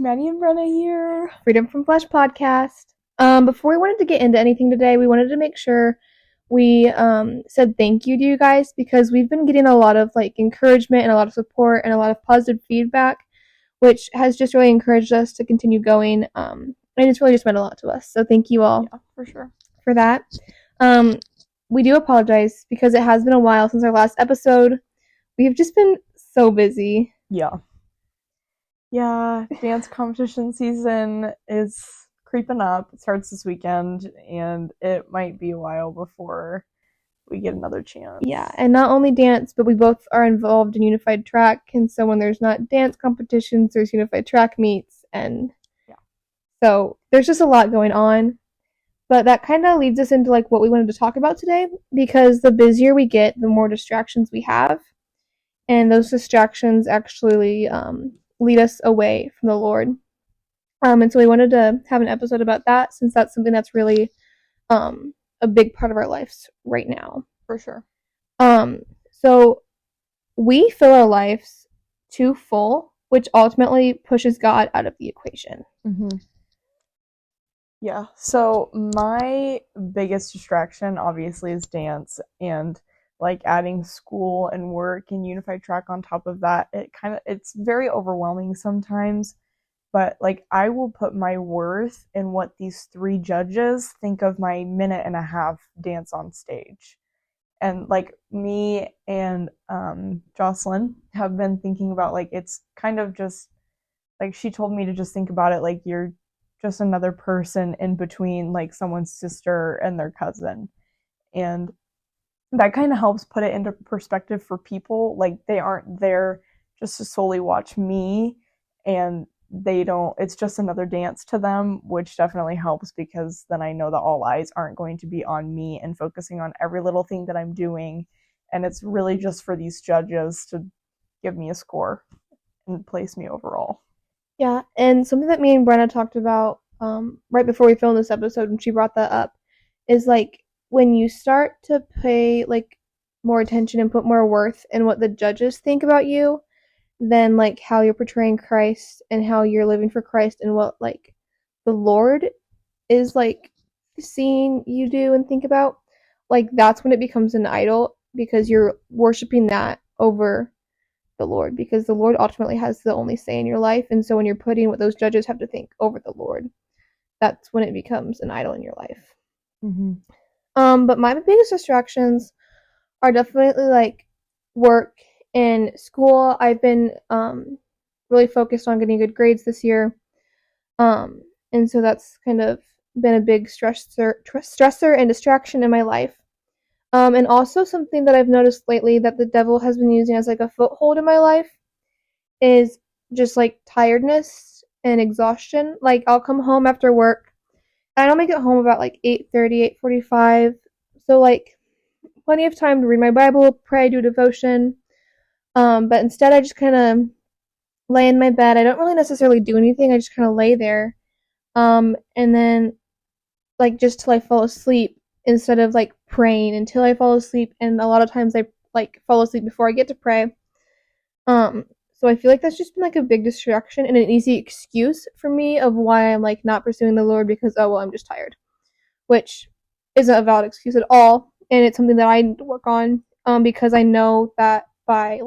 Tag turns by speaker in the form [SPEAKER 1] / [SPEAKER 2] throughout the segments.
[SPEAKER 1] Maddie and Brenna here.
[SPEAKER 2] Freedom from Flesh podcast. Before we wanted to get into anything today, we wanted to make sure we said thank you to you guys because we've been getting a lot of encouragement and a lot of support and a lot of positive feedback, which has just really encouraged us to continue going. And it's really just meant a lot to us. So thank you all.
[SPEAKER 1] Yeah, for sure.
[SPEAKER 2] For that. We do apologize because it has been a while since our last episode. We've just been so busy.
[SPEAKER 1] Yeah, dance competition season is creeping up. It starts this weekend, and it might be a while before we get another chance.
[SPEAKER 2] Yeah, and not only dance, but we both are involved in unified track, and so when there's not dance competitions, there's unified track meets, and so there's just a lot going on. But that kind of leads us into what we wanted to talk about today, because the busier we get, the more distractions we have, and those distractions actually lead us away from the Lord. And so we wanted to have an episode about that, since that's something that's really a big part of our lives right now.
[SPEAKER 1] For sure.
[SPEAKER 2] So we fill our lives too full, which ultimately pushes God out of the equation.
[SPEAKER 1] Mm-hmm. Yeah, so my biggest distraction obviously is dance, and adding school and work and unified track on top of that, it's very overwhelming sometimes. But I will put my worth in what these 3 judges think of my minute and a half dance on stage. And me and Jocelyn have been thinking about it's kind of just she told me to just think about it you're just another person in between someone's sister and their cousin. And that kind of helps put it into perspective for people. They aren't there just to solely watch me, and it's just another dance to them, which definitely helps, because then I know that all eyes aren't going to be on me and focusing on every little thing that I'm doing. And it's really just for these judges to give me a score and place me overall.
[SPEAKER 2] Yeah, and something that me and Brenna talked about right before we filmed this episode, when she brought that up, is when you start to pay more attention and put more worth in what the judges think about you than how you're portraying Christ and how you're living for Christ and what the Lord is seeing you do and think about, that's when it becomes an idol, because you're worshiping that over the Lord, because the Lord ultimately has the only say in your life. And so when you're putting what those judges have to think over the Lord, that's when it becomes an idol in your life.
[SPEAKER 1] Mm-hmm.
[SPEAKER 2] But my biggest distractions are definitely work and school. I've been really focused on getting good grades this year, and so that's kind of been a big stressor and distraction in my life. And also something that I've noticed lately that the devil has been using as a foothold in my life is just tiredness and exhaustion. I'll come home after work, and I don't make it home about 8:30, 8:45, so plenty of time to read my Bible, pray, do devotion. But instead I just kind of lay in my bed. I don't really necessarily do anything. I just kind of lay there. And then just till I fall asleep, instead of praying until I fall asleep. And a lot of times I fall asleep before I get to pray. So I feel that's just been a big distraction and an easy excuse for me of why I'm not pursuing the Lord, because I'm just tired, which isn't a valid excuse at all. And it's something that I need to work on, because I know that by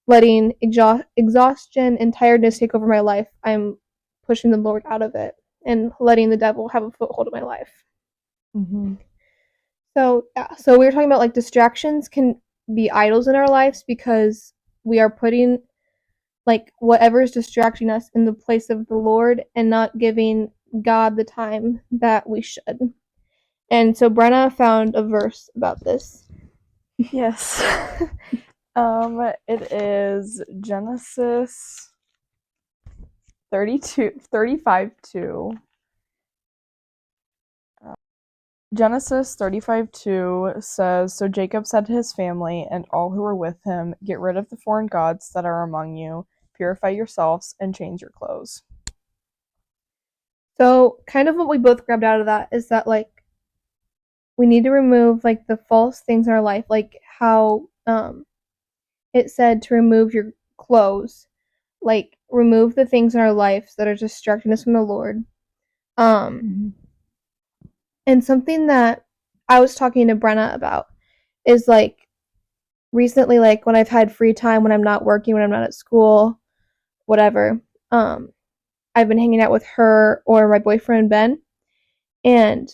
[SPEAKER 2] letting exhaustion and tiredness take over my life, I'm pushing the Lord out of it and letting the devil have a foothold in my life.
[SPEAKER 1] Mm-hmm.
[SPEAKER 2] So we were talking about distractions can be idols in our lives, because we are putting whatever is distracting us in the place of the Lord and not giving God the time that we should. And so Brenna found a verse about this.
[SPEAKER 1] Yes. It is Genesis 35:2. Genesis 35:2 says, "So Jacob said to his family and all who were with him, 'Get rid of the foreign gods that are among you, purify yourselves, and change your clothes.'"
[SPEAKER 2] So kind of what we both grabbed out of that is that we need to remove the false things in our life, how it said to remove your clothes. remove the things in our lives that are distracting us from the Lord. And something that I was talking to Brenna about is like recently, like when I've had free time, when I'm not working, when I'm not at school, whatever, I've been hanging out with her or my boyfriend Ben. And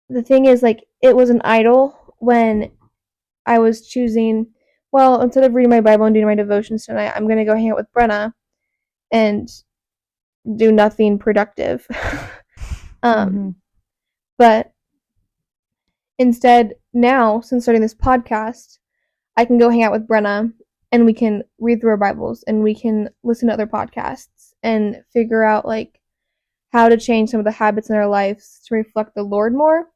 [SPEAKER 2] the thing is, like, it was an idol when I was choosing, well, instead of reading my Bible and doing my devotions tonight, I'm going to go hang out with Brenna and do nothing productive. But instead, now, since starting this podcast, I can go hang out with Brenna and we can read through our Bibles and we can listen to other podcasts and figure out, like, how to change some of the habits in our lives to reflect the Lord more.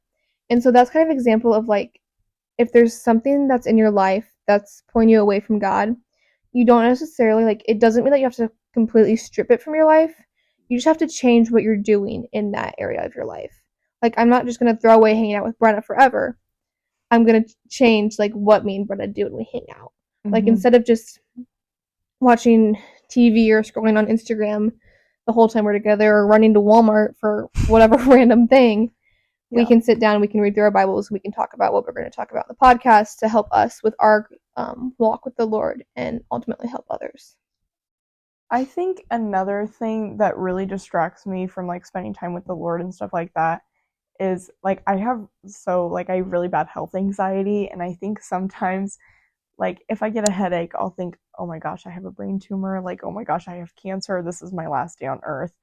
[SPEAKER 2] And so that's kind of an example of, like, if there's something that's in your life that's pulling you away from God, you don't necessarily, like, it doesn't mean that you have to completely strip it from your life. You just have to change what you're doing in that area of your life. Like, I'm not just going to throw away hanging out with Brenna forever. I'm going to change, like, what me and Brenna do when we hang out. Like, instead of just watching TV or scrolling on Instagram the whole time we're together or running to Walmart for whatever random thing, we can sit down, we can read through our Bibles, we can talk about what we're going to talk about in the podcast to help us with our walk with the Lord and ultimately help others.
[SPEAKER 1] I think another thing that really distracts me from, like, spending time with the Lord and stuff like that is, like, I have really bad health anxiety, and I think sometimes, like, if I get a headache, I'll think, oh my gosh, I have a brain tumor, like, oh my gosh, I have cancer, this is my last day on earth,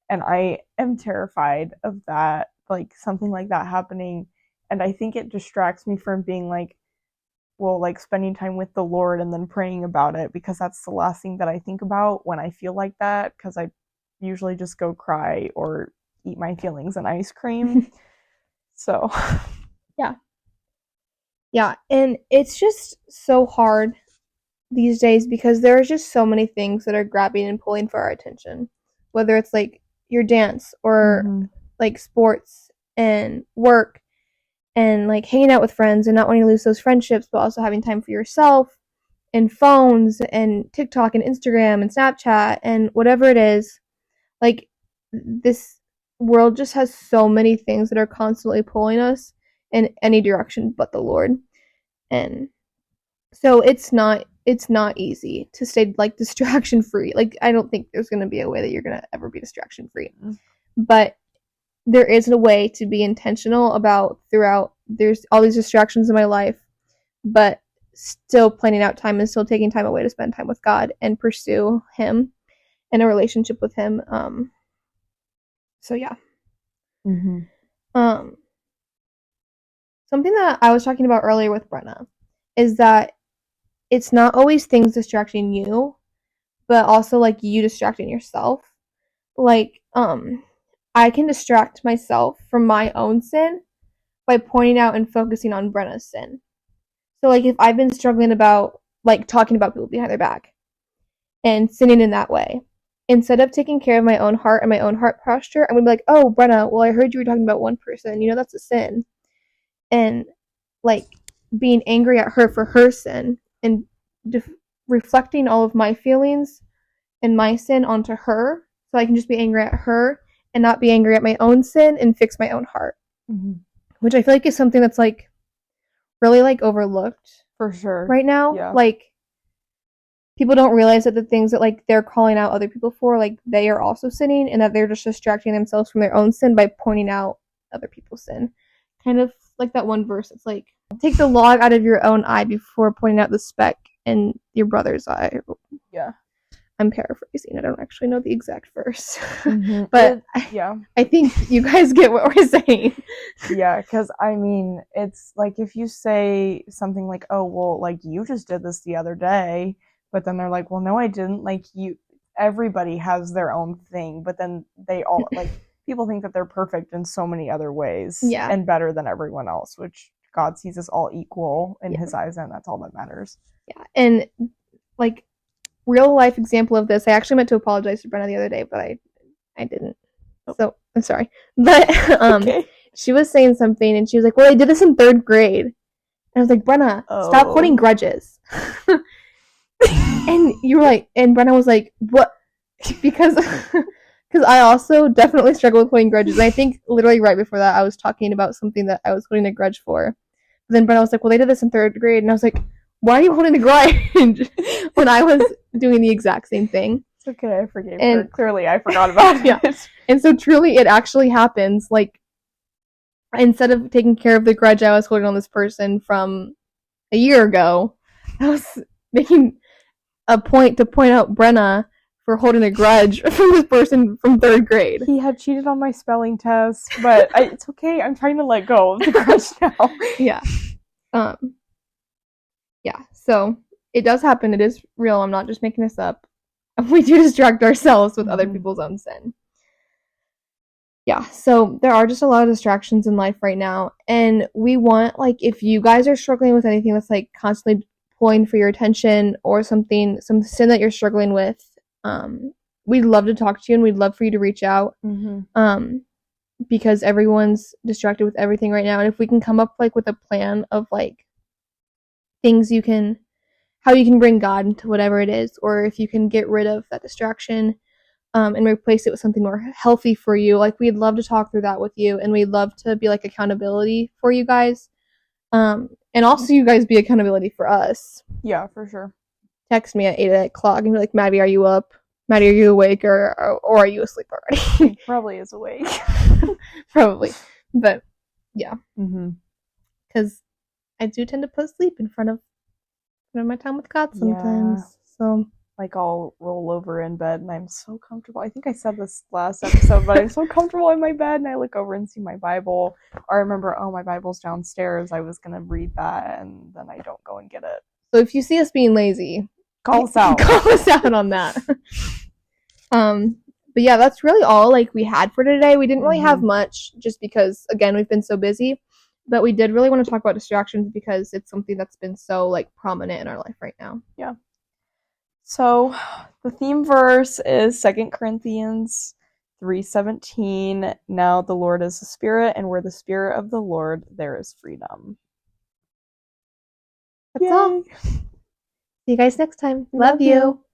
[SPEAKER 1] and I am terrified of that, like, something like that happening, and I think it distracts me from being, like, well, like, spending time with the Lord and then praying about it, because that's the last thing that I think about when I feel like that, because I usually just go cry or eat my feelings in ice cream. So
[SPEAKER 2] yeah, and it's just so hard these days because there are just so many things that are grabbing and pulling for our attention, whether it's like your dance or like sports and work and like hanging out with friends and not wanting to lose those friendships, but also having time for yourself, and phones and TikTok and Instagram and Snapchat and whatever it is. Like, this world just has so many things that are constantly pulling us in any direction but the Lord. And so it's not easy to stay, like, distraction free. Like, I don't think there's going to be a way that you're going to ever be distraction free. But there is a way to be intentional about throughout. There's all these distractions in my life, but still planning out time and still taking time away to spend time with God and pursue Him and a relationship with Him. So yeah. Something that I was talking about earlier with Brenna is that it's not always things distracting you, but also, like, you distracting yourself. Like, I can distract myself from my own sin by pointing out and focusing on Brenna's sin. So, like, if I've been struggling about, like, talking about people behind their back and sinning in that way, instead of taking care of my own heart and my own heart posture, I'm going to be like, oh, Brenna, well, I heard you were talking about one person. You know, that's a sin. And, like, being angry at her for her sin and reflecting all of my feelings and my sin onto her, so I can just be angry at her and not be angry at my own sin and fix my own heart. Which I feel like is something that's, like, really, like, overlooked
[SPEAKER 1] for sure
[SPEAKER 2] right now.
[SPEAKER 1] Yeah.
[SPEAKER 2] Like, people don't realize that the things that, like, they're calling out other people for, like, they are also sinning, and that they're just distracting themselves from their own sin by pointing out other people's sin. Kind of like that one verse. It's like, take the log out of your own eye before pointing out the speck in your brother's eye.
[SPEAKER 1] Yeah.
[SPEAKER 2] I'm paraphrasing. I don't actually know the exact verse. But
[SPEAKER 1] yeah,
[SPEAKER 2] I think you guys get what we're saying.
[SPEAKER 1] Yeah, because, I mean, it's like if you say something like, oh, well, like, you just did this the other day, but then they're like, well, no, I didn't. Like, everybody has their own thing, but then they all, like, people think that they're perfect in so many other ways and better than everyone else, which God sees us all equal in His eyes, and that's all that matters. Yeah,
[SPEAKER 2] and, like, real life example of this, I actually meant to apologize to Brenna the other day, but I didn't. So I'm sorry. But okay. She was saying something and she was like, well, I did this in 3rd grade. And I was like, Brenna, stop holding grudges. And you were like, and Brenna was like, what? Because I also definitely struggle with holding grudges. And I think literally right before that, I was talking about something that I was holding a grudge for. But then Brenna was like, well, they did this in 3rd grade. And I was like, why are you holding a grudge when I was doing the exact same thing?
[SPEAKER 1] It's okay, I forgave her. Clearly, I forgot about it.
[SPEAKER 2] Yeah. And so truly, it actually happens. Like, instead of taking care of the grudge I was holding on this person from a year ago, I was making a point to point out Brenna for holding a grudge from this person from 3rd grade.
[SPEAKER 1] He had cheated on my spelling test, but it's okay. I'm trying to let go of the grudge now.
[SPEAKER 2] Yeah. Yeah. So it does happen. It is real. I'm not just making this up. We do distract ourselves with other people's own sin. Yeah. So there are just a lot of distractions in life right now, and we want, like, if you guys are struggling with anything that's like constantly pulling for your attention or something, some sin that you're struggling with, we'd love to talk to you and we'd love for you to reach out. Because everyone's distracted with everything right now, and if we can come up like with a plan of like things how you can bring God into whatever it is, or if you can get rid of that distraction and replace it with something more healthy for you, like, we'd love to talk through that with you, and we'd love to be like accountability for you guys, and also you guys be accountability for us.
[SPEAKER 1] Yeah, for sure.
[SPEAKER 2] Text me at 8 o'clock and be like, Maddie, are you up? Maddie, are you awake, or are you asleep already?
[SPEAKER 1] He probably is awake.
[SPEAKER 2] Probably. But yeah.
[SPEAKER 1] Because
[SPEAKER 2] I do tend to put sleep in front of my time with God sometimes. Yeah. So,
[SPEAKER 1] like, I'll roll over in bed and I'm so comfortable. I think I said this last episode, but I'm so comfortable in my bed and I look over and see my Bible. Or I remember, oh, my Bible's downstairs. I was going to read that, and then I don't go and get it.
[SPEAKER 2] So if you see us being lazy,
[SPEAKER 1] call us out.
[SPEAKER 2] Call us out on that. But yeah, that's really all like we had for today. We didn't really have much just because, again, we've been so busy. But we did really want to talk about distractions because it's something that's been so like prominent in our life right now.
[SPEAKER 1] Yeah. So the theme verse is 2 Corinthians 3:17. Now the Lord is the Spirit, and where the Spirit of the Lord, there is freedom.
[SPEAKER 2] That's all. See you guys next time. Love you.